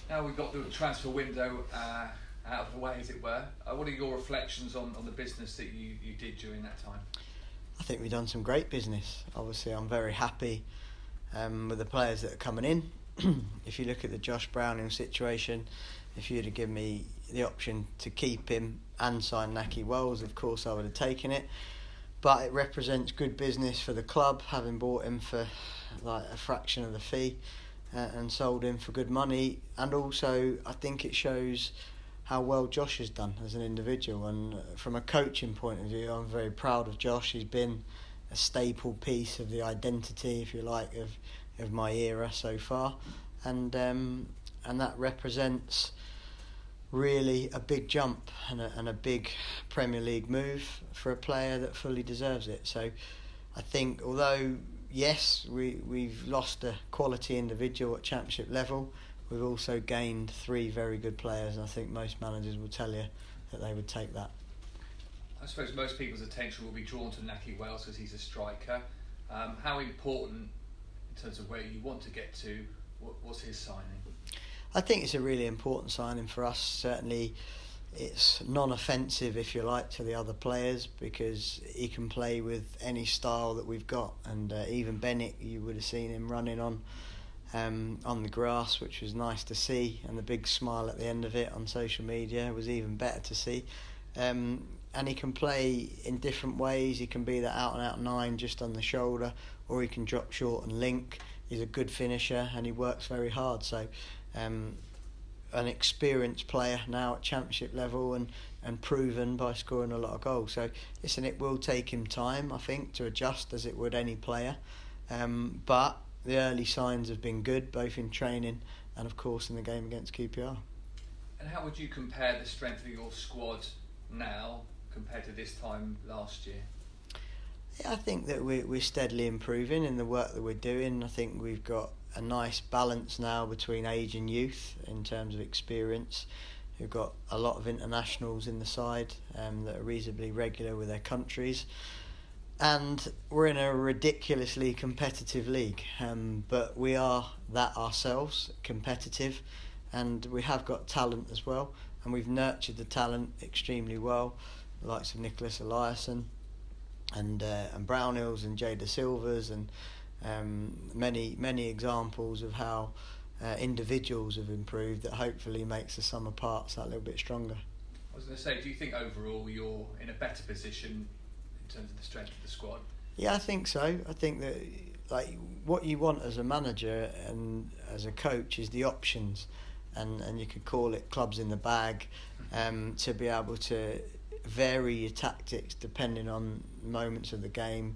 Now we've got the transfer window out of the way, as it were. What are your reflections on the business that you did during that time? I think we've done some great business. Obviously, I'm very happy with the players that are coming in. If you look at the Josh Browning situation, if you'd have given me the option to keep him and sign Nahki Wells, of course I would have taken it. But it represents good business for the club, having bought him for like a fraction of the fee and sold him for good money. And also, I think it shows how well Josh has done as an individual. And from a coaching point of view, I'm very proud of Josh. He's been a staple piece of the identity, if you like, of my era so far. And that represents really a big jump and a big Premier League move for a player that fully deserves it. So I think, although yes, we've lost a quality individual at Championship level, we've also gained 3 very good players, and I think most managers will tell you that they would take that. I suppose most people's attention will be drawn to Nahki Wells because he's a striker. How important, in terms of where you want to get to, was his signing? I think it's a really important signing for us. Certainly it's non-offensive, if you like, to the other players, because he can play with any style that we've got. And even Bennett, you would have seen him running on the grass, which was nice to see, and the big smile at the end of it on social media was even better to see. And he can play in different ways. He can be the out-and-out 9 just on the shoulder, or he can drop short and link. He's a good finisher and he works very hard. So an experienced player now at Championship level and proven by scoring a lot of goals. So listen, it will take him time, I think, to adjust, as it would any player. But the early signs have been good, both in training and of course in the game against QPR. And how would you compare the strength of your squad now compared to this time last year? Yeah, I think that we're steadily improving in the work that we're doing. I think we've got a nice balance now between age and youth in terms of experience. We've got a lot of internationals in the side that are reasonably regular with their countries. And we're in a ridiculously competitive league, but we are that ourselves, competitive, and we have got talent as well, and we've nurtured the talent extremely well, the likes of Nicholas Eliasson and Brownhills and Jay Da Silvas, and many examples of how individuals have improved that hopefully makes the sum of parts that little bit stronger. I was going to say, do you think overall you're in a better position in terms of the strength of the squad? Yeah, I think so. I think that what you want as a manager and as a coach is the options, and you could call it clubs in the bag, to be able to vary your tactics depending on moments of the game,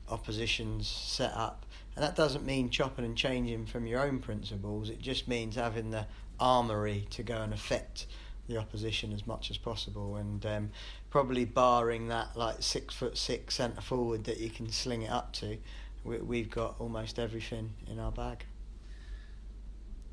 opposition's set up. And that doesn't mean chopping and changing from your own principles. It just means having the armoury to go and affect the opposition as much as possible, and probably barring that 6'6" centre forward that you can sling it up to, we've got almost everything in our bag.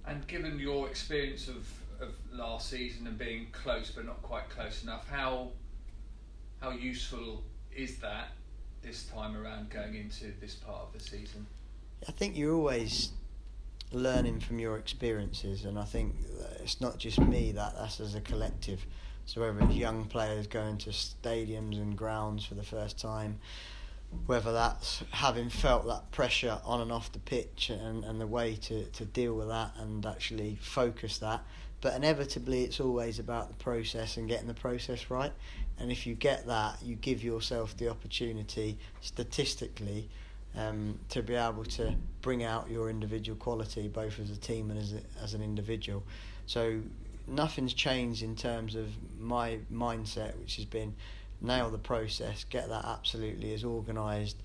And given your experience of last season and being close but not quite close enough, how useful is that this time around going into this part of the season? I think you're always learning from your experiences, and I think it's not just me, that's as a collective. So whether it's young players going to stadiums and grounds for the first time, whether that's having felt that pressure on and off the pitch and the way to deal with that and actually focus that. But inevitably it's always about the process and getting the process right. And if you get that, you give yourself the opportunity statistically to be able to bring out your individual quality, both as a team and as an individual. So nothing's changed in terms of my mindset, which has been nail the process, get that absolutely as organised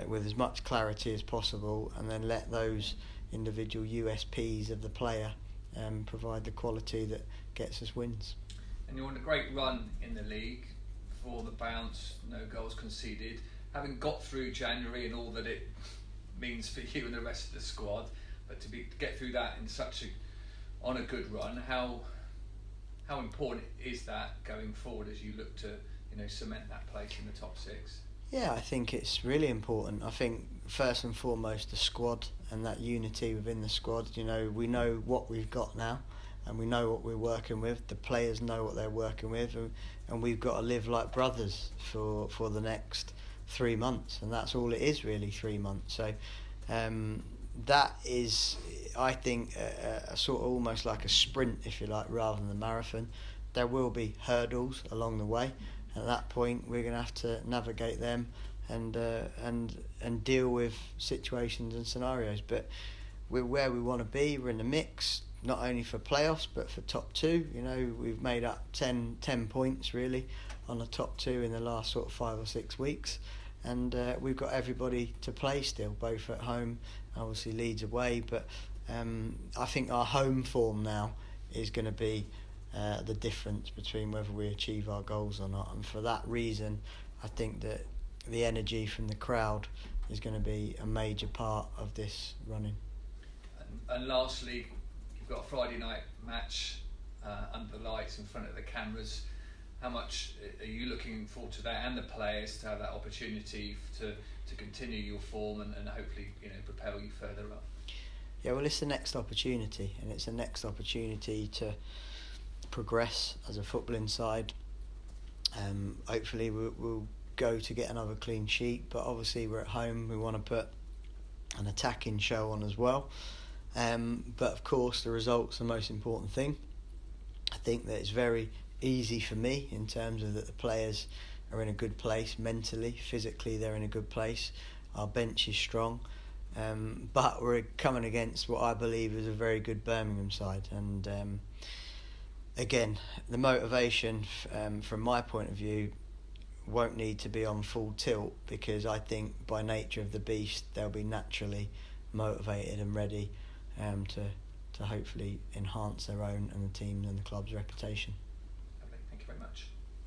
with as much clarity as possible, and then let those individual USPs of the player provide the quality that gets us wins. And you're on a great run in the league, for the bounce, no goals conceded. Having got through January and all that it means for you and the rest of the squad, but to get through that on a good run, how important is that going forward as you look to cement that place in the top 6? Yeah, I think it's really important. I think first and foremost the squad and that unity within the squad. You know, we know what we've got now, and we know what we're working with. The players know what they're working with, and we've got to live like brothers for the next 3 months, and that's all it is really, 3 months. So that is, I think, a sort of almost like a sprint, if you like, rather than a marathon. There will be hurdles along the way. At that point, we're going to have to navigate them and deal with situations and scenarios. But we're where we want to be. We're in the mix, not only for playoffs but for top two. You know, we've made up 10 points really on the top two in the last sort of 5 or 6 weeks, and we've got everybody to play still, both at home, obviously Leeds away. But I think our home form now is going to be the difference between whether we achieve our goals or not, and for that reason I think that the energy from the crowd is going to be a major part of this running. And lastly, you've got a Friday night match under the lights in front of the cameras. How much are you looking forward to that, and the players to have that opportunity to continue your form and hopefully, you know, propel you further up? Yeah, well, it's the next opportunity, and it's a next opportunity to progress as a footballing side. Hopefully we'll go to get another clean sheet, but obviously we're at home, we want to put an attacking show on as well. But of course the result's the most important thing. I think that it's very easy for me in terms of that the players are in a good place mentally, physically they're in a good place, our bench is strong, but we're coming against what I believe is a very good Birmingham side, and again, the motivation from my point of view won't need to be on full tilt, because I think by nature of the beast they'll be naturally motivated and ready to hopefully enhance their own and the team and the club's reputation. Lovely. Thank you very much.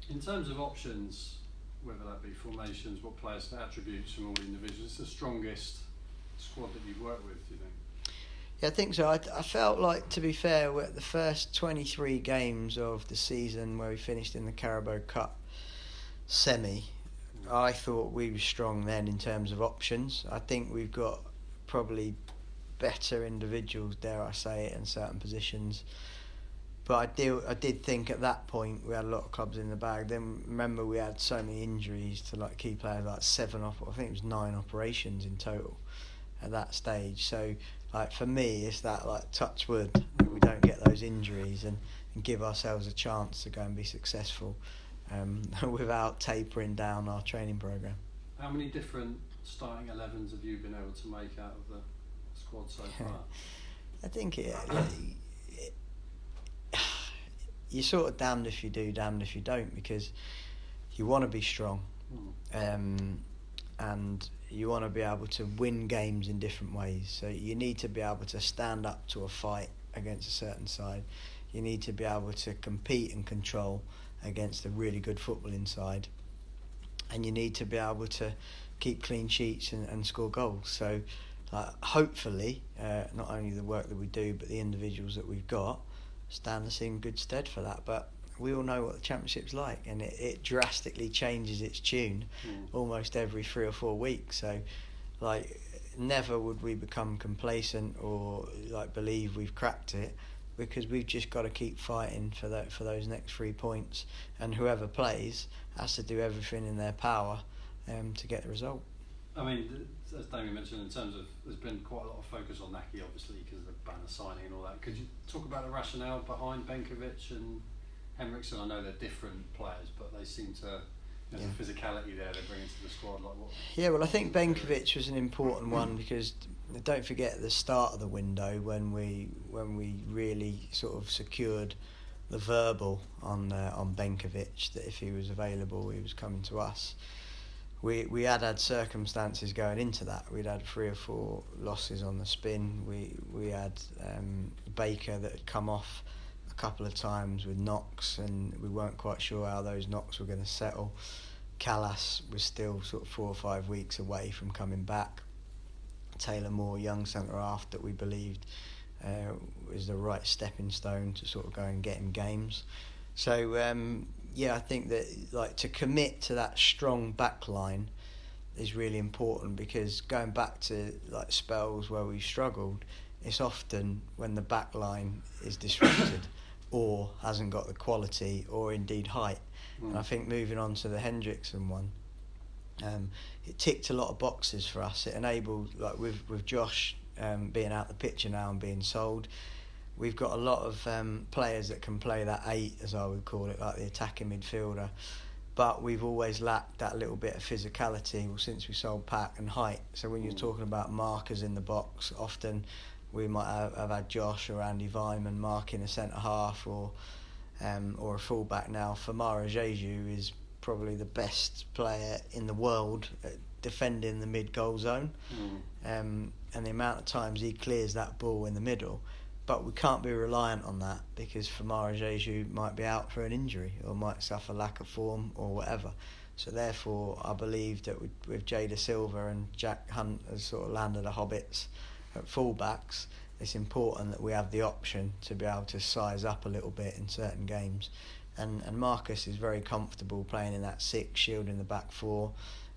In terms of options, whether that be formations, what players to attributes from all the individuals, it's the strongest squad that you've worked with, do you think? Yeah, I think so. I felt like, to be fair, we're at the first 23 games of the season where we finished in the Carabao Cup semi, I thought we were strong then in terms of options. I think we've got probably better individuals, dare I say it, in certain positions. But I did think at that point we had a lot of clubs in the bag. Then remember we had so many injuries to like key players, like I think it was 9 operations in total at that stage. So like for me, it's that like touch wood that we don't get those injuries and give ourselves a chance to go and be successful without tapering down our training programme. How many different starting 11s have you been able to make out of the squad so far? I think you're sort of damned if you do, damned if you don't, because you want to be strong, and you want to be able to win games in different ways. So you need to be able to stand up to a fight against a certain side. You need to be able to compete and control against a really good footballing side, and you need to be able to keep clean sheets and score goals. So hopefully not only the work that we do but the individuals that we've got stand us in good stead for that. But we all know what the Championship's like, and it drastically changes its tune almost every 3 or 4 weeks. So like never would we become complacent or like believe we've cracked it, because we've just got to keep fighting for those next 3 points, and whoever plays has to do everything in their power to get the result. I mean, as Damien mentioned, in terms of, there's been quite a lot of focus on Naki, obviously, because of the banner signing and all that. Could you talk about the rationale behind Benkovic and Henriksen? I know they're different players, but they seem to, there's a physicality there they bring into the squad. Like what? Yeah, well, I think Benkovic was an important one, because don't forget at the start of the window when we really sort of secured the verbal on Benkovic that if he was available he was coming to us. We had circumstances going into that. We'd had 3 or 4 losses on the spin. We had Baker that had come off a couple of times with knocks, and we weren't quite sure how those knocks were going to settle. Callas was still sort of 4 or 5 weeks away from coming back. Taylor Moore, young centre-half that we believed was the right stepping stone to sort of go and get him games. So I think that like to commit to that strong back line is really important, because going back to like spells where we've struggled, it's often when the back line is disrupted or hasn't got the quality or indeed height. And I think moving on to the Hendrickson one, it ticked a lot of boxes for us. It enabled, like with Josh being out the picture now and being sold, we've got a lot of players that can play that 8, as I would call it, like the attacking midfielder. But we've always lacked that little bit of physicality since we sold Pack and height. So when you're talking about markers in the box, often we might have had Josh or Andy Vyman marking a centre half or a fullback. Now, Famara Jeju is probably the best player in the world at defending the mid-goal zone. And the amount of times he clears that ball in the middle. But we can't be reliant on that, because Famara Jeju might be out for an injury or might suffer lack of form or whatever. So therefore, I believe that with Jada Silva and Jack Hunt as sort of land of the hobbits at fullbacks, it's important that we have the option to be able to size up a little bit in certain games. And Marcus is very comfortable playing in that 6, shielding the back 4,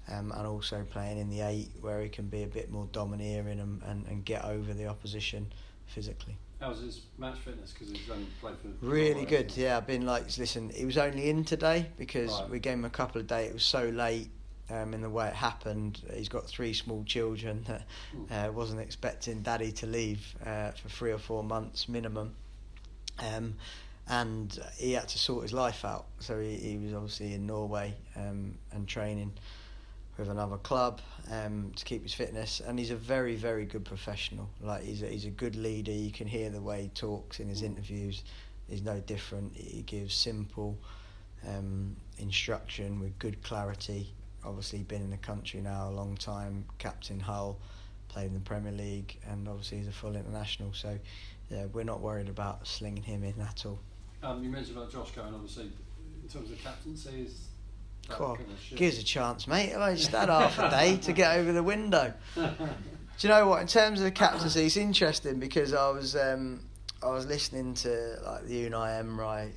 and also playing in the 8, where he can be a bit more domineering and get over the opposition physically. How's his match fitness? Because he's only played for... Really good, yeah. I've been listen, he was only in today because we gave him a couple of days. It was so late in the way it happened. He's got 3 small children that wasn't expecting daddy to leave for 3 or 4 months minimum. And he had to sort his life out. So he was obviously in Norway and training with another club to keep his fitness, and he's a very, very good professional. Like he's a good leader. You can hear the way he talks in his interviews. He's no different. He gives simple instruction with good clarity. Obviously been in the country now a long time, captain Hull, played in the Premier League, and obviously he's a full international. So yeah, we're not worried about slinging him in at all. You mentioned about Josh going, obviously, in terms of captaincy, is give us a chance, mate. I just had half a day to get over the window. Do you know what? In terms of the captaincy, it's interesting because I was listening to like the Unai Emery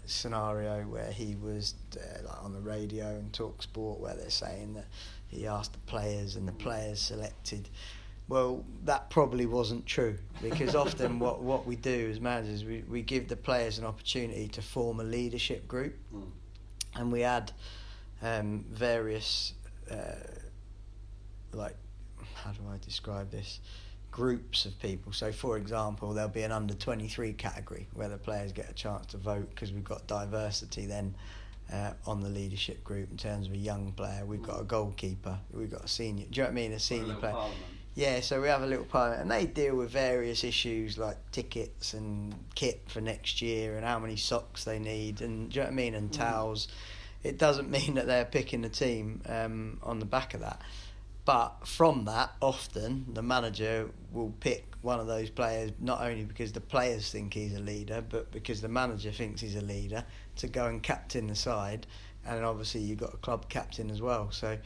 scenario where he was like on the radio and Talk Sport, where they're saying that he asked the players and the players selected. Well, that probably wasn't true, because often what we do as managers, we give the players an opportunity to form a leadership group. And we had various, like, how do I describe this, groups of people. So, for example, there'll be an under-23 category where the players get a chance to vote, because we've got diversity then on the leadership group in terms of a young player. We've got a goalkeeper, we've got a senior, do you know what I mean, a senior player. Parliament. Yeah, so we have a little parliament, and they deal with various issues like tickets and kit for next year and how many socks they need, and do you know what I mean, and towels. It doesn't mean that they're picking the team on the back of that. But from that, often the manager will pick one of those players, not only because the players think he's a leader, but because the manager thinks he's a leader, to go and captain the side. And then obviously you've got a club captain as well. So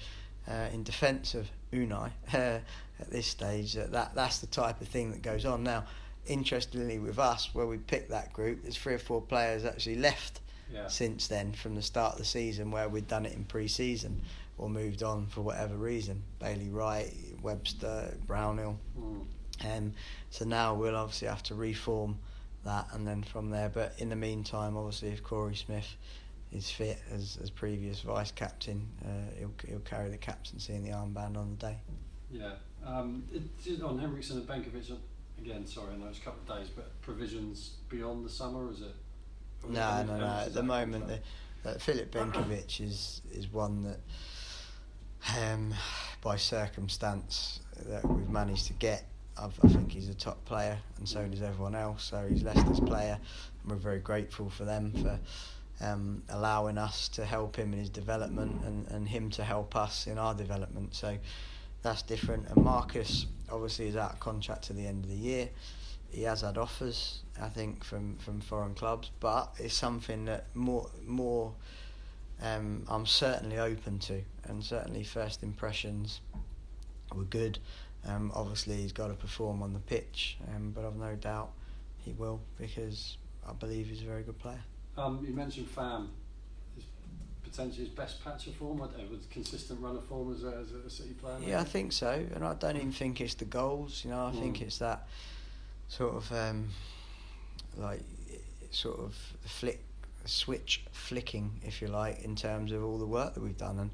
in defence of Unai, at this stage, that's the type of thing that goes on. Now, interestingly with us, where we picked that group, there's 3 or 4 players actually left since then, from the start of the season, where we'd done it in pre-season or moved on for whatever reason. Bailey Wright, Webster, Brownhill. So now we'll obviously have to reform that, and then from there. But in the meantime, obviously, if Corey Smith is fit as previous vice captain, he'll carry the captaincy and the armband on the day. Yeah. Just on Henriksen and Benkovic, again, sorry, I know it's a couple of days, but provisions beyond the summer, is it? No. At the moment, Filip Benkovic is one that, by circumstance, that we've managed to get. I think he's a top player, and so does everyone else. So he's Leicester's player, and we're very grateful for them for allowing us to help him in his development, and him to help us in our development. So that's different. And Marcus obviously is out of contract to the end of the year. He has had offers, I think, from foreign clubs, but it's something that more I'm certainly open to, and certainly first impressions were good. Obviously he's got to perform on the pitch, but I've no doubt he will, because I believe he's a very good player. You mentioned Fam is potentially his best patch of form? With consistent run of form as a City player? Maybe? Yeah, I think so, and I don't even think it's the goals. I think it's that sort of switch flicking, if you like, in terms of all the work that we've done. And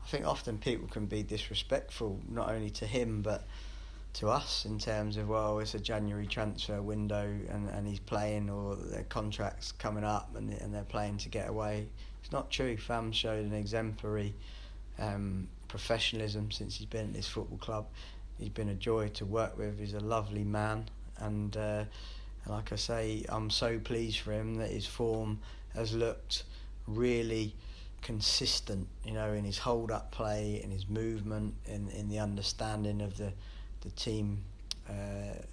I think often people can be disrespectful, not only to him but to us, in terms of, well, it's a January transfer window and he's playing, or their contract's coming up and they're playing to get away. It's not true. Fam's showed an exemplary professionalism since he's been at this football club. He's been a joy to work with. He's a lovely man, and like I say, I'm so pleased for him that his form has looked really consistent, in his hold-up play, in his movement, in the understanding of the team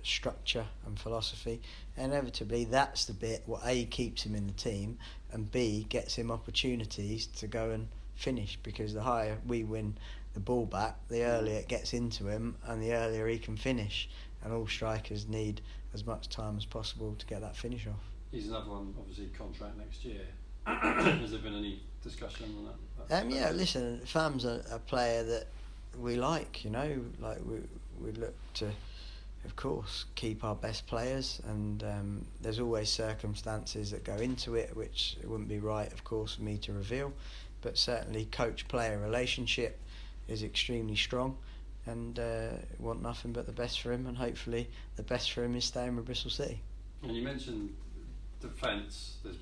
structure and philosophy. Inevitably, that's the bit what A, keeps him in the team, and B, gets him opportunities to go and finish, because the higher we win the ball back, the earlier it gets into him and the earlier he can finish, and all strikers need as much time as possible to get that finish off. He's another one, obviously, contract next year. Has there been any discussion on that? Yeah, listen, Fam's a player that we like, we look to, of course, keep our best players, and there's always circumstances that go into it, which it wouldn't be right, of course, for me to reveal, but certainly coach-player relationship is extremely strong, and want nothing but the best for him, and hopefully the best for him is staying with Bristol City. And you mentioned defence. There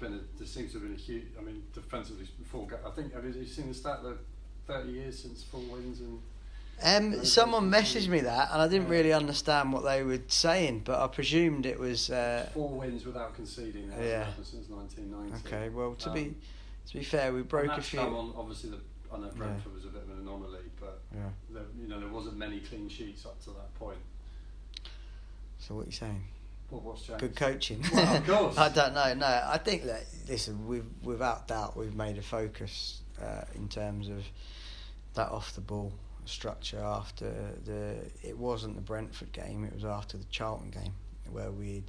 seems to have been a huge. I mean, defensively before. I think, have you seen the stat that 30 years since 4 wins and. Someone messaged me that, and I didn't really understand what they were saying, but I presumed it was 4 wins without conceding. That hasn't happened since 1990. Okay, well, to be fair, we broke a few. Obviously, I know Brentford was a bit of an anomaly, but there wasn't many clean sheets up to that point. So what are you saying? Well, what's changed? Good coaching. Well, of course. I don't know. No, I think that, listen, without doubt we've made a focus in terms of that off the ball structure after it wasn't the Brentford game, it was after the Charlton game where we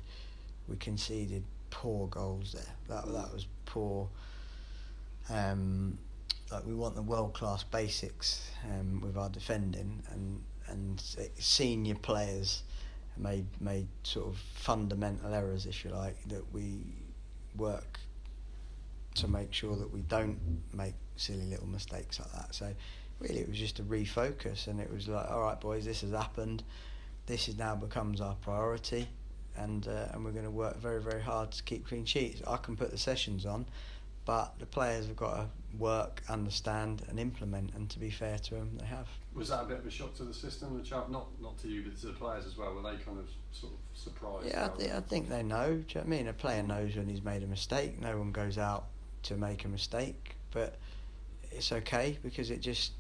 conceded poor goals there. That was poor. We want the world class basics with our defending, and senior players made sort of fundamental errors, if you like, that we work to make sure that we don't make silly little mistakes like that. So really it was just a refocus, and it was like, all right boys, this has happened, this is now becomes our priority, and we're going to work very, very hard to keep clean sheets. I can put the sessions on, but the players have got to work, understand and implement, and to be fair to them, they have. Was that a bit of a shock to the system, not to you but to the players as well? Were they kind of sort of surprised? Yeah, I think they know. Do you know what I mean? A player knows when he's made a mistake. No one goes out to make a mistake, but it's okay, because it just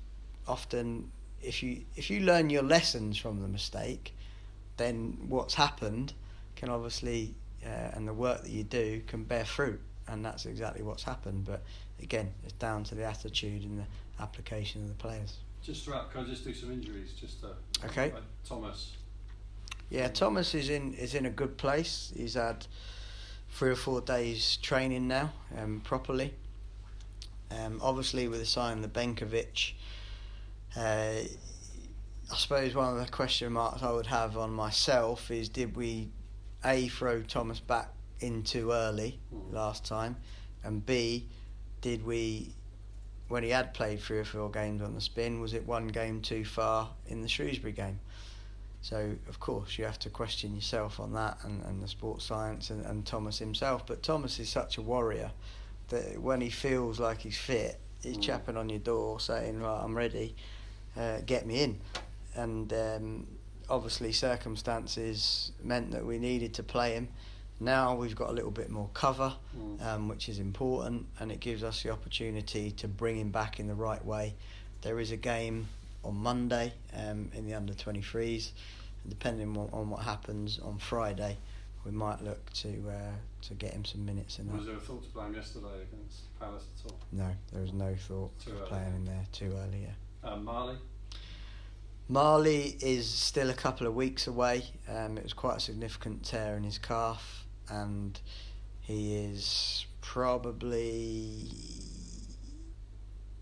often, if you learn your lessons from the mistake, then what's happened can obviously and the work that you do can bear fruit, and that's exactly what's happened. But again, it's down to the attitude and the application of the players. Just throughout, can I just do some injuries? Okay. Thomas. Yeah, Thomas is in a good place. He's had 3 or 4 days training now, properly. Obviously, with the signing of Benkovic, I suppose one of the question marks I would have on myself is, did we A, throw Thomas back in too early last time, and B, did we, when he had played 3 or 4 games on the spin, was it 1 game too far in the Shrewsbury game? So of course you have to question yourself on that, and the sports science and Thomas himself. But Thomas is such a warrior that when he feels like he's fit, he's chapping on your door saying, right, I'm ready, get me in. And obviously circumstances meant that we needed to play him. Now we've got a little bit more cover, which is important, and it gives us the opportunity to bring him back in the right way. There is a game on Monday in the under-23s, and depending on what happens on Friday, we might look to get him some minutes in there. Was there a thought to play him yesterday against Palace at all? No, there was no thought of playing him there too early. Yeah. Marley is still a couple of weeks away. It was quite a significant tear in his calf, and he is probably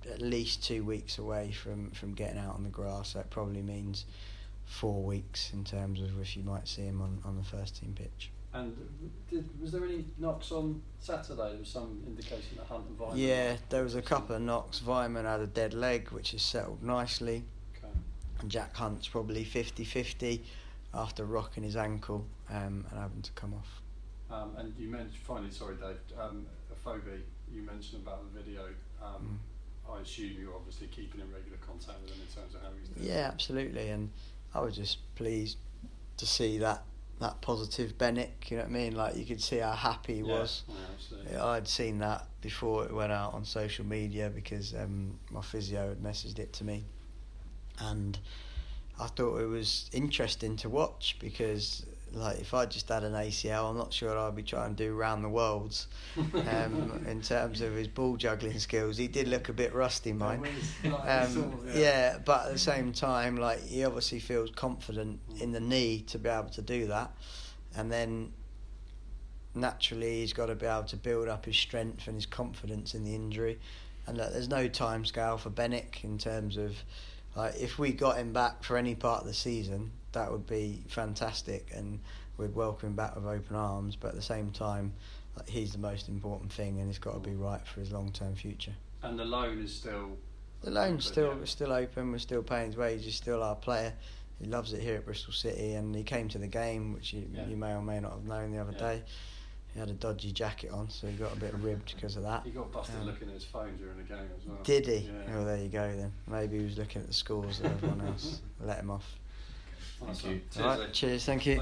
at least 2 weeks away from getting out on the grass, so it probably means 4 weeks in terms of if you might see him on the first team pitch. And was there any knocks on Saturday? There was some indication that Hunt and Vyman... Yeah, there was a couple of knocks. Vyman had a dead leg, which has settled nicely. Okay. And Jack Hunt's probably 50-50 after rocking his ankle and having to come off. And you mentioned, finally, sorry Dave, Afobe, you mentioned about the video. I assume you're obviously keeping in regular contact with him in terms of how he's doing. Yeah, absolutely. And I was just pleased to see that positive Bennett, you know what I mean? Like, you could see how happy he was. Yeah, I'd seen that before it went out on social media because my physio had messaged it to me, and I thought it was interesting to watch because, like, if I just had an ACL, I'm not sure I'd be trying to do round the worlds. In terms of his ball juggling skills, he did look a bit rusty, mine. Yeah, but at the same time, like, he obviously feels confident in the knee to be able to do that, and then naturally he's got to be able to build up his strength and his confidence in the injury. And look, there's no time scale for Bennett in terms of, like, if we got him back for any part of the season, that would be fantastic, and we'd welcome him back with open arms. But at the same time, like, he's the most important thing, and it's got to be right for his long-term future. And the loan is still... The loan's still open. We're still paying his wages. He's still our player. He loves it here at Bristol City, and he came to the game, which you may or may not have known the other day. He had a dodgy jacket on, so he got a bit ribbed because of that. He got busted looking at his phone during the game as well. Did he? Yeah. Oh, there you go then. Maybe he was looking at the scores of everyone else. Let him off. Thank you. Cheers, All right, cheers, thank you.